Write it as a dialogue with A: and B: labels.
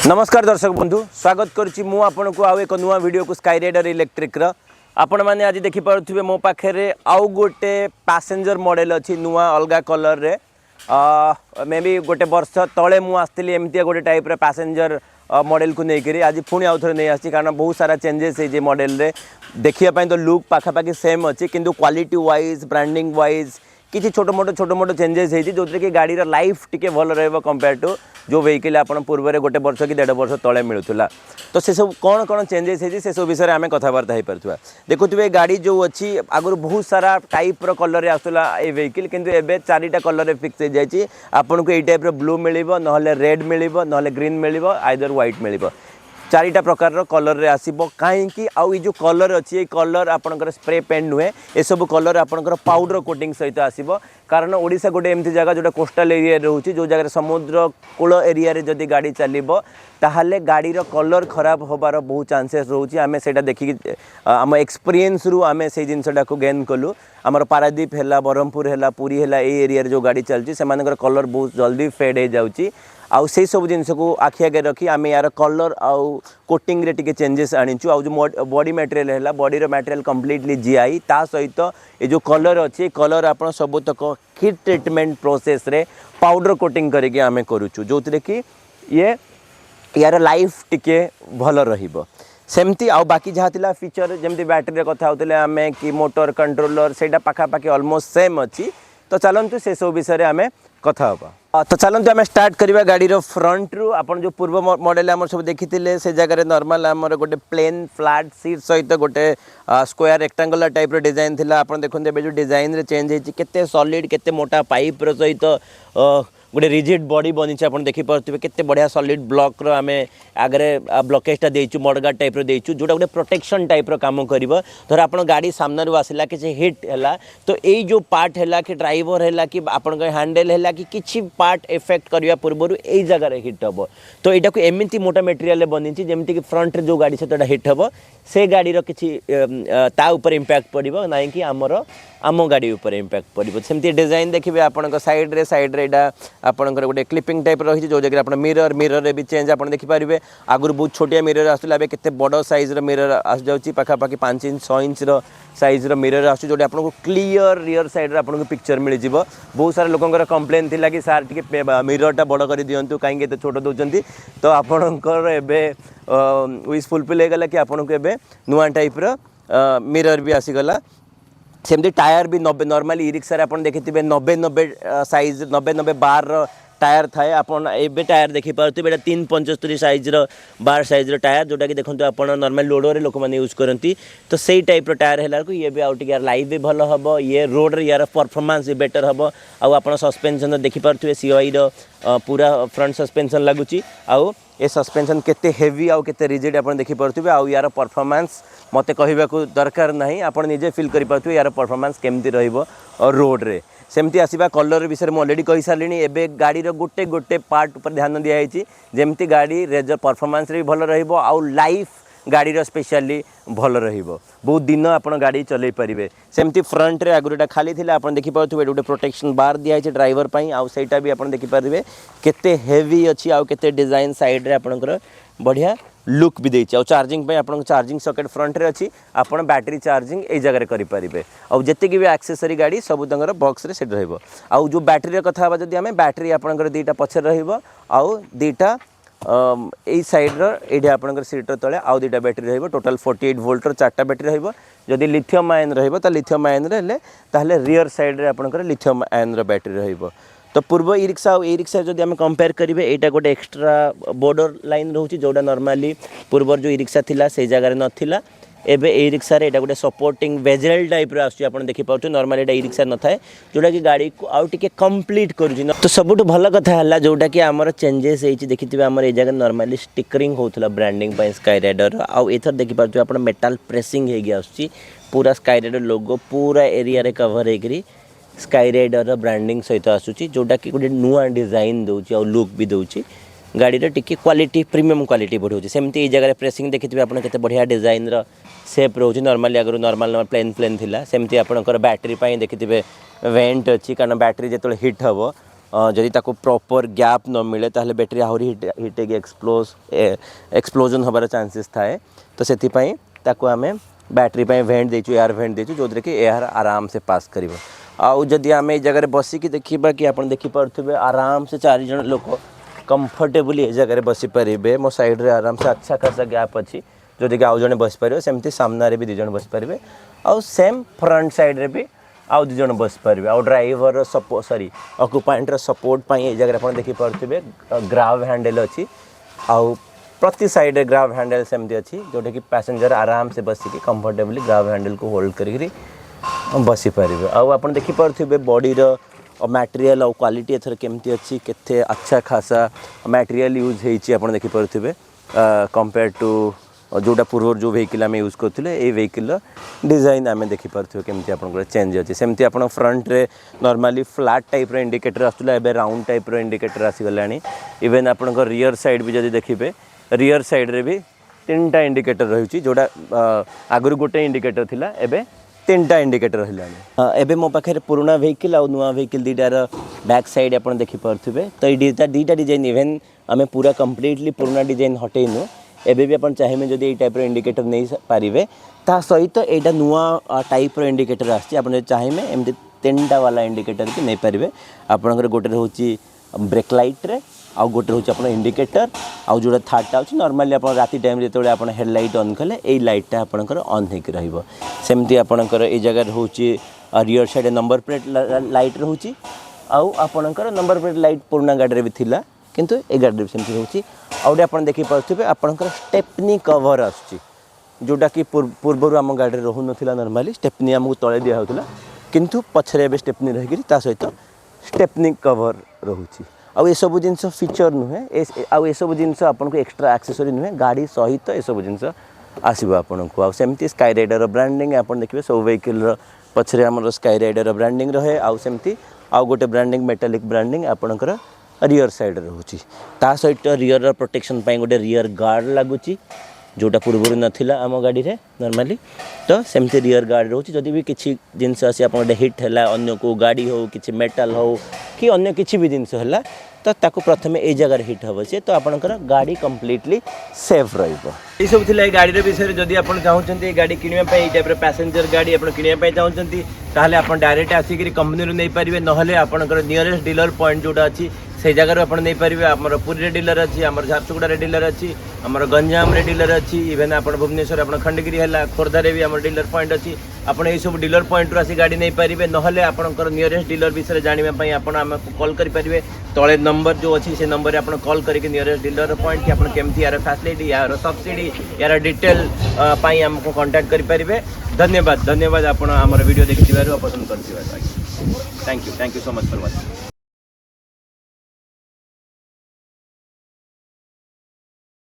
A: नमस्कार दर्शक बंधु स्वागत करुच्ची मु आपन को आउ एक नुआ वीडियो को स्काई राइडर इलेक्ट्रिक आपण मैंने आज देखि पारुथिबे मो पाखे आउ गोटे पैसेंजर मॉडल अच्छी नुआ अलग कलर रे मे बी गोटे वर्ष तले मु आसती एमती गोटे टाइप पैसेंजर मॉडल को लेकर आज पुणी आउ थे नहीं आसी कारण बहुत सारा चेंजेस है मॉडल रे देखिए तो लुक पाखापाखि सेम अच्छी किंतु क्वालिटी वाइज ब्रांडिंग वाइज किसी छोट मोट चेंजेस है जो कि गाड़ी लाइफ टिके भल रहा कंपेयर टू जो वेहिकल आप पूर्व गोटे वर्ष कि 1.5 वर्ष तले मिलूला तो से सब कौन कौन चेंजेस है से सब विषय में कथबार्ता हो पार्था देखुए गाड़ी जो अच्छी आगुरी बहुत सारा टाइप कलर आसूला ये वेहिकल किंतु एबे 4टा कलर फिक्स हो जाए आपन को ये टाइप ब्लू मिल ना रेड मिल ना ग्रीन मिल आइदर व्हाइट मिल 4टा प्रकार कलर रे आसीबो कहीं आउ जो कलर अच्छी कलर आपंकर स्प्रे पेंट नुहे ये सब कलर आपंकर पाउडर कोटिंग सहित आसीबो कारण ओडिशा गोटे एमती जगह जोटा कोस्टल एरिया रोचे जो जगह समुद्र कूल एरिया रे जदि गाड़ी चलिबो ताहले गाड़ी रो कलर खराब होबार बहुत चांसेस रोचे आमे सेटा देखि आम एक्सपीरियंस रु आमे से जिनसटा को गेन कलु आमर पारादीप है ब्रह्मपुर है पुरी है ये एरिया रे जो गाड़ी चलची से कलर बहुत जल्दी फेड हो जाउची आउ से सब जिनस को आखि आगे रखी आम यार कलर आउ कोटिंग रे टिके चेंजेस आनीचु आउ जो बॉडी मटेरियल है body raw material completely GI ता सहित ये जो कलर अच्छी कलर आप सबुतक हीट ट्रीटमेंट प्रोसेस रे पाउडर कोटिंग करके आम करुचु जो कि ये यार लाइफ टिके भल रहिबो सेमती आउ बाकी जहाँ थिला फीचर जमती बैटरी कथा होतले आमे कि मोटर कंट्रोलर सेटा पाखापाखि ऑलमोस्ट सेम अच्छी तो चलतु से सब विषय आम कथा होबा तो चलते आम स्टार्ट करवा गाड़ी फ्रंट रु आपन जो पूर्व मॉडल आम सब देखी से जगह नॉर्मल आमर गोटे प्लेन फ्लैट सीट सहित गोटे स्क्वायर रेक्टांगुलर टाइप डिजाइन थिला आपन देखते जो डिजाइन रे चेंज होती केते सॉलिड केते मोटा पाइप रो सहित गोटे रिजिड बॉडी बनी आप देखी पारे केते बढ़िया सॉलिड ब्लॉक रो आमे आगरे ब्लॉकेजटा देइछु मडगा टाइप रो देइछु जोटा गोटे प्रोटेक्शन टाइप रो काम करिवो धर आपन गाड़ी सामने रो आसिला कि हिट हैला तो एई जो पार्ट हैला कि ड्राइवर हैला कि आपन हैंडल हैला कि किछि पार्ट इफेक्ट करिया पूर्व एई जगह रे हिट हबो तो एटा को एमिति मोटा मटेरियल बनी जेमति कि फ्रंट रे जो गाड़ी से हिट हबो से गाड़ी रो किछि ता ऊपर इंपैक्ट पड़िबो नाइ कि आम गाड़ी ऊपर इंपैक्ट पड़िबो सेमति डिजाइन देखिबे आपन साइड रे एटा आपनकर गोटे क्लिपिंग टाइप रही जो जगह मिरर रे भी चेंज आप देखिपारे आगुरी बहुत छोटिया मिरर आसला केते बड़ साइज रो मिरर आस जाउची पाखापाखि 5 इंच 6 इंच रो साइज रो मिरर आसु जो आपको क्लियर रियर साइड रे आपको पिक्चर मिल जिवो बहुत सारा लोकंकर कंप्लेन थिला कि सार टिके मिररटा बड़ कर दियंतु काहे एते छोट दउचंती तो आपनकर एबे विश फुलफिल हो गला कि आपनको एबे नुआ टाइप रो मिरर भी आसीगला सेमती टायर भी 90 नॉर्मली ई रिक्शा आप देखिए 90 साइज 90 बार टायर थाए आपन एबे टायर देखि पारते बेटा 375 साइज रो बार साइज रो टायर जोटा कि देखंतु आपन नॉर्मल लोडर लोक माने यूज करंती तो सेही टाइप रो टायर हैला को ये भी आउट यार लाइव भी भलो हबो ये रोड रे यार परफॉर्मेंस भी बेटर हबो आ आपन सस्पेंशन देखि पारथुए सीआई रो पूरा फ्रंट सस्पेंशन लागुची आ ये सस्पेंशन केते हेवी आउ केते रिजिड आपन देखि पारथुबे आ यार परफॉर्मेंस मते कहबा को दरकार नहीं आपन निजे फील करि पारथुबे यार परफॉर्मेंस केमती रहइबो और रोड रे सेमती आसीबा कलर विषय में ऑलरेडी कहि सारलिनी एबे गाड़ी रो गोटे गोटे पार्ट ऊपर ध्यान दिया है जेमती गाड़ी रेजर परफॉर्मेंस रे भल रहिबो आ लाइफ गाड़ी रो स्पेशली भल रहिबो बहुत दिन आपन गाड़ी चलै परिबे सेमती फ्रंट रे आगुरटा खाली थिला आपन देखि पाउथुबे गोटे प्रोटेक्शन बार दिया है ड्राइवर पई आ सेटा भी आपन देखि परिबे केते हेवी अछि आ केते डिजाइन साइड रे आपनकर बढ़िया लुक भी देछि आ चार्जिंग पे आपन चार्जिंग सॉकेट फ्रंट रे अछि आपन बैटरी चार्जिंग ए जगह रे करि परिबे आ जते कि भी एक्सेसरी गाड़ी सब तंगर बॉक्स रे सेट रहइबो आ जो बैटरी रे कथा बा जदी हमें बैटरी आपनकर दीटा पछे रहइबो आ दीटा ए साइड रो एडी आपनकर सीट रो तळे आ दीटा बैटरी रहइबो टोटल 48 वोल्ट रो 4टा बैटरी रहइबो जदी लिथियम आयन रहइबो त लिथियम आयन रे हेले ताहले रियर साइड रे आपनकर लिथियम आयन रो बैटरी रहइबो तो पूर्व ई रिक्शा और ई रिक्शा जब आम कंपेयर करेंगे यहाँ गोटे एक्सट्रा बॉर्डर लाइन रोचे जोटा नॉर्मली पूर्व जो ई रिक्शा थिला से जगह नाला एबे ई रिक्शा रे गोटे सपोर्टिंग बेजल टाइप रो आसुची आपन देखि पाउछु नॉर्मली एटा ई रिक्शा न थाए जोटा कि गाड़ी को आउ टिके कंप्लीट करूची तो सबुठ भल कथा हला जोटा कि हमर चेंजेस हेची देखिथिबे हमर ए जगह नॉर्मली स्टिकरिंग होतला ब्रांडिंग पय स्काई राइडर आउ एथर देखि पाउछु आपन मेटल प्रेसिंग हे गया आसुची पूरा स्काई राइडर लोगो पूरा एरिया रे कवर हेकरी स्काई राइडर ब्रांडिंग सहित आसूची जोटा कि गोटे नुआ डिजाइन दउची आ लुक भी दउची गाड़ी रे टिके क्वालिटी प्रीमियम क्वालिटी बढ़ौची सेमती ए जगह प्रेसिंग देखिथिबे आपन केते बढ़िया डिजाइन रो शेप रोची नॉर्मली अगर नॉर्मल प्लेन थिला सेमती आपनकर बैटरी पई देखिथिबे वेंट अछि कारण बैटरी जेतले हिट हबो जदि ताको प्रॉपर गैप न मिले ताहले बैटरी आहरी हिट एक्सप्लोजन होबार चांसेस थाए तो सेति पई ताको आमे बैटरी पई वेंट देचु एयर वेंट देचु जोदरे कि एयर आराम से पास करिवो आउ जदि आमे ए जगह बसी कि देखिबा कि आपण देखि परथुबे आराम से 4 जन लोक कंफर्टेबली ए जगह बसी परिबे मो साइड रे आराम से अच्छा खासा गैप अछि जोदि कि आउ जने बस परिबे सेमति सामना रे भी 2 जन बस परिबे आउ सेम फ्रंट साइड रे भी आउ 2 जन बस परिबे आउ ड्राइवर सपोर्ट सॉरी ऑक्युपांट रो सपोर्ट पई ए जगह आपण देखि परथुबे ग्राव हैंडल अछि आउ प्रति साइड ग्राव हैंडल सेमती अच्छी जोटा कि पैसेंजर आराम से बसिकी कंफर्टेबली ग्राव हैंडल को होल्ड करी बसी पारे आउ आप देखिपे बॉडी मटेरियल और क्वालिटी एथर केमती अच्छी केते अच्छा खासा मटेरियल यूज होती आप देखिपे कंपेयर टू जोटा पूर्व जो व्हीकल आम यूज करते ये व्हीकल डिजाइन आम देखिपे केमती आप चेंज अच्छे सेमती आप फ्रंट रे नॉर्मली फ्लैट टाइप रो इंडिकेटर आसुला एबे राउंड टाइप रो इंडिकेटर आसीगलानी इवेन आप रियर साइड भी जब देखिए रियर साइड रे भी 3टा इंडिकेटर रही जोड़ा आगुरी गोटे इंडिकेटर थिला एबे 3टा इंडिकेटर रहिलानी एबे मो पाखे पुराना व्हीकल आ नुआ व्हीकल दीटार बैक साइड आपण देखि परथुबे तो दीटा डिजाइन इवेन आमे पूरा कंप्लीटली पुराना डिजाइन हटेइनु एबे भी आपण चाहिए जदि ए टाइप रो इंडिकेटर नै पारिबे ता सहित एटा नुआ टाइप रो इंडिकेटर आछि आपण चाहिए एमते 3टा वाला इंडिकेटर कि नै पारिबे आपनकर गोटे रहउची ब्रेक लाइट रे आउ गोटे हूँ आप इंडिकेटर आउ जो थार्डटा अच्छे नॉर्मली आप राति टाइम जो आप हेडलाइट ऑन कले ये लाइटा आपंकर ऑन हो सेमती आपंकर ये जगह हूँ rear side number plate light रोचे आउ आपंकर नंबर प्लेट लाइट पुराना गाड़ी भी थिला किंतु ए गाड़ी भी सेमती रोचे आउटे आप देखिपे आपंकर स्टेपनी कवर आसुची जोटा कि पूर्वर आम गाड़ी रोहू ना नॉर्मली स्टेपनी आमको तले दिया होता किंतु पछरे भी स्टेपनी रही सहित स्टेपनी कवर रोचे आउ सब जिनस फीचर नुहे आउ सब जिनस आपन को एक्स्ट्रा एक्सेसरी नुहे गाड़ी सहित ये सब जिनस आसो आपन को सेमती स्काई राइडर ब्रांडिंग आपन देखिए सब व्हीकल पछरे हमर स्काई राइडर ब्रांडिंग रहे आउ सेमती आउ गोटे ब्रांडिंग मेटालिक ब्रांडिंग आपनकर रियर साइड रोची ता सहित रियर प्रोटेक्शन पाई गोटे रियर गार्ड लागुची जोटा पूर्व नाला आम गाड़ी रे नॉर्मली तो सेमती रियर गार्ड रोची जदि भी किसी जिनस आसी आप हिट है अन्य को गाड़ी हो कि मेटाल हो कि अन्य किसी भी जिनस है तो ताको प्रथमे ए जगह हिट हम से तो आपनकर गाड़ी कंप्लीटली सेफ रहिबो ये सब थिला गाड़ी विषय जदि आप चाहते गाड़ी किणवा ये टाइप पैसेंजर गाड़ी आप किणवा चाहते ताहले आप डायरेक्ट आसिक कंपनी नहीं पारे नहले आपनकर नियरेस्ट डीलर पॉइंट जोटा अच्छी से जगह आप नहीं पारे आमर पुरी डीलर अच्छी आमर झारसुगुड़ा डीलर अच्छी आमर गंजाम डीलर अच्छी इवेन आप भुवनेश्वर आप खंडगिरी है खोर्धारे भी आम डीलर पॉइंट अच्छी आपड़ ये सब डीलर पॉइंट रू आसी गाड़ी नहीं पारे नहले आपंकर नियरेस्ट डीलर विषय जानापी आपको कॉल करेंगे तले नंबर जो अच्छी से नंबर आप कॉल करके नियरेस्ट डीलर पॉइंट कि आप केमती यार फैसिलिटी यार सब्सिडी यार डिटेल पाई आमको कांटेक्ट करेंगे धन्यवाद धन्यवाद आप वीडियो देखि पसंद कर thank you so much for watching.